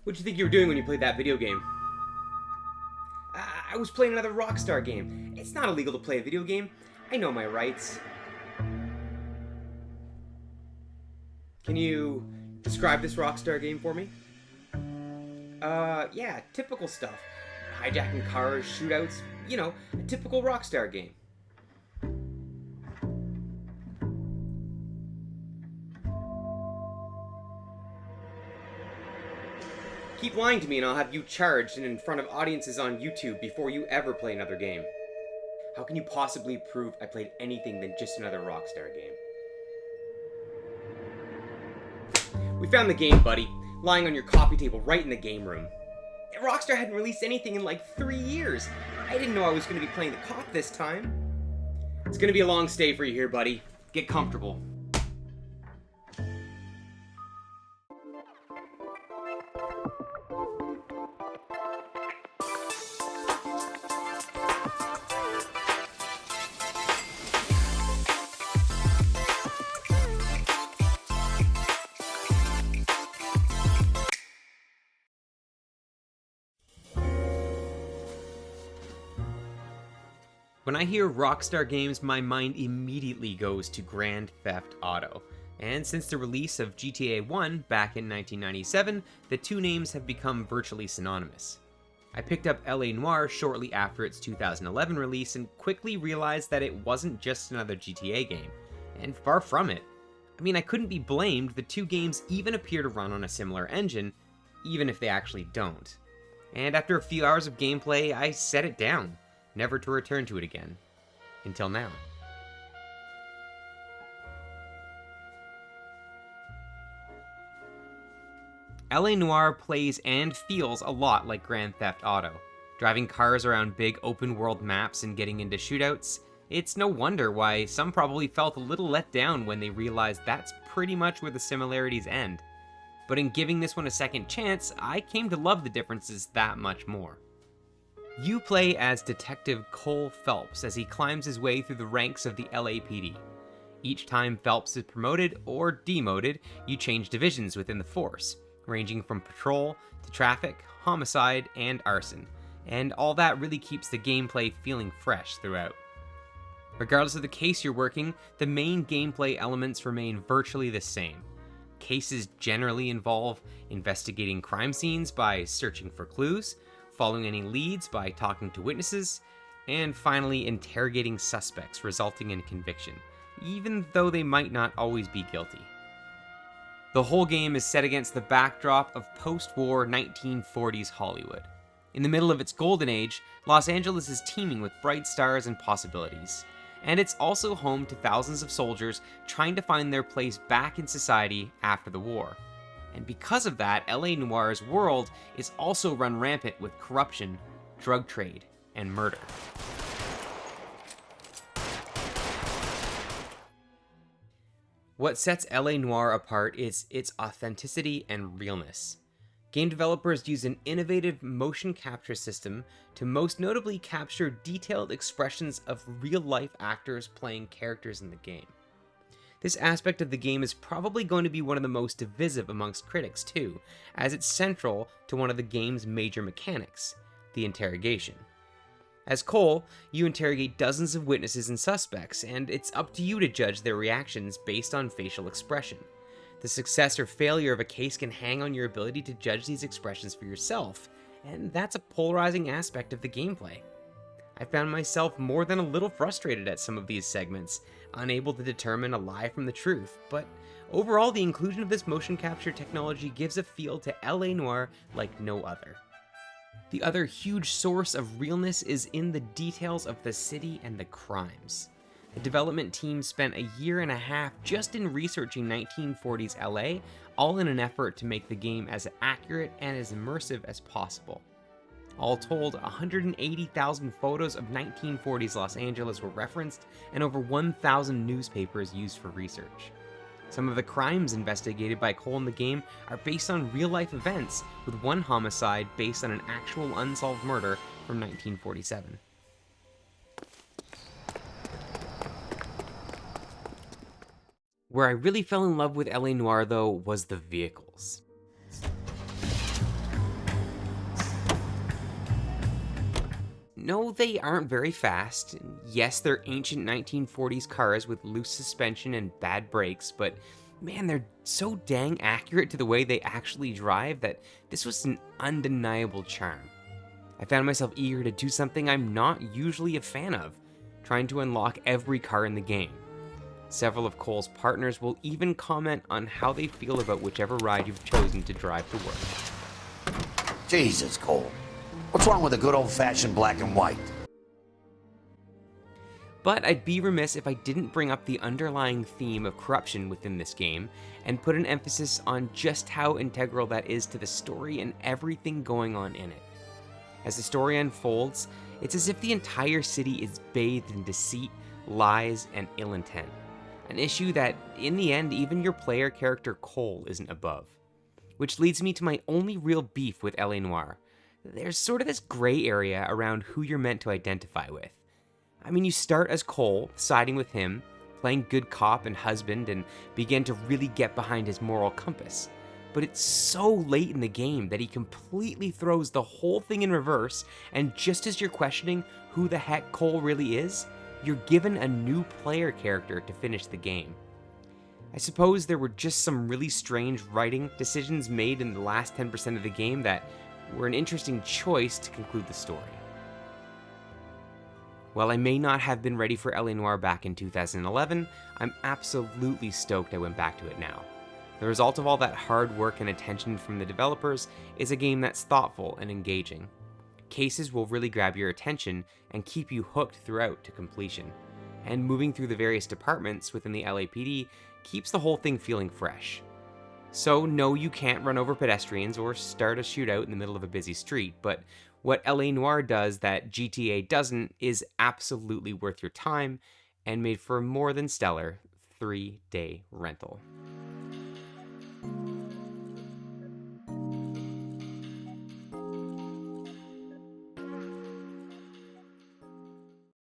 What'd you think you were doing when you played that video game? I was playing another Rockstar game. It's not illegal to play a video game. I know my rights. Can you describe this Rockstar game for me? Yeah, typical stuff. Hijacking cars, shootouts, you know, a typical Rockstar game. Keep lying to me and I'll have you charged and in front of audiences on YouTube before you ever play another game. How can you possibly prove I played anything than just another Rockstar game? We found the game, buddy, lying on your coffee table right in the game room. Rockstar hadn't released anything in like 3 years. I didn't know I was going to be playing the cop this time. It's going to be a long stay for you here, buddy. Get comfortable. When I hear Rockstar Games, my mind immediately goes to Grand Theft Auto. And since the release of GTA 1 back in 1997, the two names have become virtually synonymous. I picked up LA Noire shortly after its 2011 release and quickly realized that it wasn't just another GTA game, and far from it. I mean, I couldn't be blamed, the two games even appear to run on a similar engine, even if they actually don't. And after a few hours of gameplay, I set it down, never to return to it again. Until now. LA Noire plays and feels a lot like Grand Theft Auto. Driving cars around big open world maps and getting into shootouts, it's no wonder why some probably felt a little let down when they realized that's pretty much where the similarities end. But in giving this one a second chance, I came to love the differences that much more. You play as Detective Cole Phelps as he climbs his way through the ranks of the LAPD. Each time Phelps is promoted or demoted, you change divisions within the force, ranging from patrol to traffic, homicide, and arson, and all that really keeps the gameplay feeling fresh throughout. Regardless of the case you're working, the main gameplay elements remain virtually the same. Cases generally involve investigating crime scenes by searching for clues, following any leads by talking to witnesses, and finally interrogating suspects, resulting in conviction, even though they might not always be guilty. The whole game is set against the backdrop of post-war 1940s Hollywood. In the middle of its golden age, Los Angeles is teeming with bright stars and possibilities. And it's also home to thousands of soldiers trying to find their place back in society after the war. And because of that, LA Noire's world is also run rampant with corruption, drug trade, and murder. What sets LA Noire apart is its authenticity and realness. Game developers use an innovative motion capture system to most notably capture detailed expressions of real-life actors playing characters in the game. This aspect of the game is probably going to be one of the most divisive amongst critics too, as it's central to one of the game's major mechanics, the interrogation. As Cole, you interrogate dozens of witnesses and suspects, and it's up to you to judge their reactions based on facial expression. The success or failure of a case can hang on your ability to judge these expressions for yourself, and that's a polarizing aspect of the gameplay. I found myself more than a little frustrated at some of these segments, unable to determine a lie from the truth, but overall the inclusion of this motion capture technology gives a feel to LA Noire like no other. The other huge source of realness is in the details of the city and the crimes. The development team spent a year and a half just in researching 1940s LA, all in an effort to make the game as accurate and as immersive as possible. All told, 180,000 photos of 1940s Los Angeles were referenced, and over 1,000 newspapers used for research. Some of the crimes investigated by Cole in the game are based on real-life events, with one homicide based on an actual unsolved murder from 1947. Where I really fell in love with LA Noire, though, was the vehicles. No, they aren't very fast. Yes, they're ancient 1940s cars with loose suspension and bad brakes, but man, they're so dang accurate to the way they actually drive that this was an undeniable charm. I found myself eager to do something I'm not usually a fan of, trying to unlock every car in the game. Several of Cole's partners will even comment on how they feel about whichever ride you've chosen to drive to work. Jesus, Cole. What's wrong with a good old-fashioned black and white? But I'd be remiss if I didn't bring up the underlying theme of corruption within this game and put an emphasis on just how integral that is to the story and everything going on in it. As the story unfolds, it's as if the entire city is bathed in deceit, lies, and ill intent. An issue that, in the end, even your player character Cole isn't above. Which leads me to my only real beef with LA Noire. There's sort of this gray area around who you're meant to identify with. I mean, you start as Cole, siding with him, playing good cop and husband, and begin to really get behind his moral compass. But it's so late in the game that he completely throws the whole thing in reverse, and just as you're questioning who the heck Cole really is, you're given a new player character to finish the game. I suppose there were just some really strange writing decisions made in the last 10% of the game that were an interesting choice to conclude the story. While I may not have been ready for LA Noire back in 2011, I'm absolutely stoked I went back to it now. The result of all that hard work and attention from the developers is a game that's thoughtful and engaging. Cases will really grab your attention and keep you hooked throughout to completion. And moving through the various departments within the LAPD keeps the whole thing feeling fresh. So no, you can't run over pedestrians or start a shootout in the middle of a busy street, but what LA Noire does that GTA doesn't is absolutely worth your time and made for a more than stellar 3-day rental.